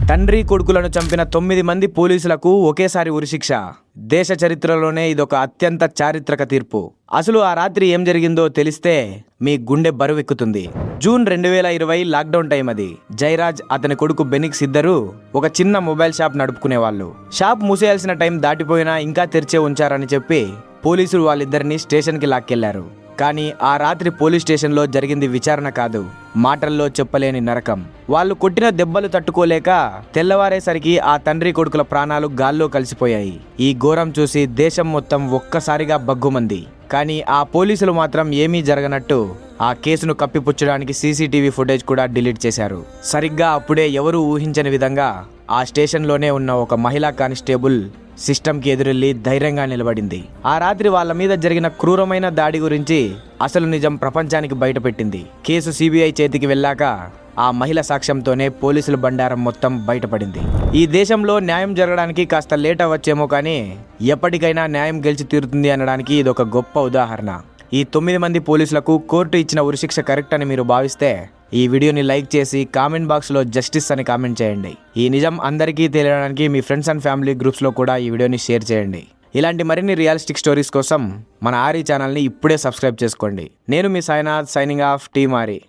తండ్రి కొడుకులను చంపిన 9 మంది పోలీసులకు ఒకేసారి ఉరిశిక్ష. దేశ చరిత్రలోనే ఇదొక అత్యంత చారిత్రక తీర్పు. అసలు ఆ రాత్రి ఏం జరిగిందో తెలిస్తే మీ గుండె బరువెక్కుతుంది. జూన్ 2020 లాక్డౌన్ టైం అది. జయరాజ్, అతని కొడుకు బెనిక్స్ ఇద్దరు ఒక చిన్న మొబైల్ షాప్ నడుపుకునేవాళ్ళు. షాప్ మూసేయాల్సిన టైం దాటిపోయినా ఇంకా తెరిచే ఉంచారని చెప్పి పోలీసులు వాళ్ళిద్దరిని స్టేషన్కి లాక్కెళ్లారు. కానీ ఆ రాత్రి పోలీస్ స్టేషన్లో జరిగింది విచారణ కాదు, మాటల్లో చెప్పలేని నరకం. వాళ్ళు కొట్టిన దెబ్బలు తట్టుకోలేక తెల్లవారేసరికి ఆ తండ్రి కొడుకుల ప్రాణాలు గాల్లో కలిసిపోయాయి. ఈ ఘోరం చూసి దేశం మొత్తం ఒక్కసారిగా బగ్గుమంది. కానీ ఆ పోలీసులు మాత్రం ఏమీ జరగనట్టు ఆ కేసును కప్పిపుచ్చడానికి సీసీటీవీ ఫుటేజ్ కూడా డిలీట్ చేశారు. సరిగ్గా అప్పుడే ఎవరూ ఊహించని విధంగా ఆ స్టేషన్లోనే ఉన్న ఒక మహిళా కానిస్టేబుల్ సిస్టంకి ఎదురెళ్లి ధైర్యంగా నిలబడింది. ఆ రాత్రి వాళ్ళ మీద జరిగిన క్రూరమైన దాడి గురించి అసలు నిజం ప్రపంచానికి బయటపెట్టింది. కేసు సిబిఐ చేతికి వెళ్ళాక ఆ మహిళ సాక్ష్యంతోనే పోలీసుల బండారం మొత్తం బయటపడింది. ఈ దేశంలో న్యాయం జరగడానికి కాస్త లేట్ అవ్వచ్చేమో, కానీ ఎప్పటికైనా న్యాయం గెలిచి తీరుతుంది అనడానికి ఇదొక గొప్ప ఉదాహరణ. ఈ 9 మంది పోలీసులకు కోర్టు ఇచ్చిన ఉరిశిక్ష కరెక్ట్ అని మీరు భావిస్తే ఈ వీడియోని లైక్ చేసి కామెంట్ బాక్స్లో జస్టిస్ అని కామెంట్ చేయండి. ఈ నిజం అందరికీ తెలియడానికి మీ ఫ్రెండ్స్ అండ్ ఫ్యామిలీ గ్రూప్స్లో కూడా ఈ వీడియోని షేర్ చేయండి. ఇలాంటి మరిన్ని రియలిస్టిక్ స్టోరీస్ కోసం మన ఆరి ఛానల్ని ఇప్పుడే సబ్స్క్రైబ్ చేసుకోండి. నేను మీ సాయినాథ్, సైనింగ్ ఆఫ్, టీమ్ ఆరి.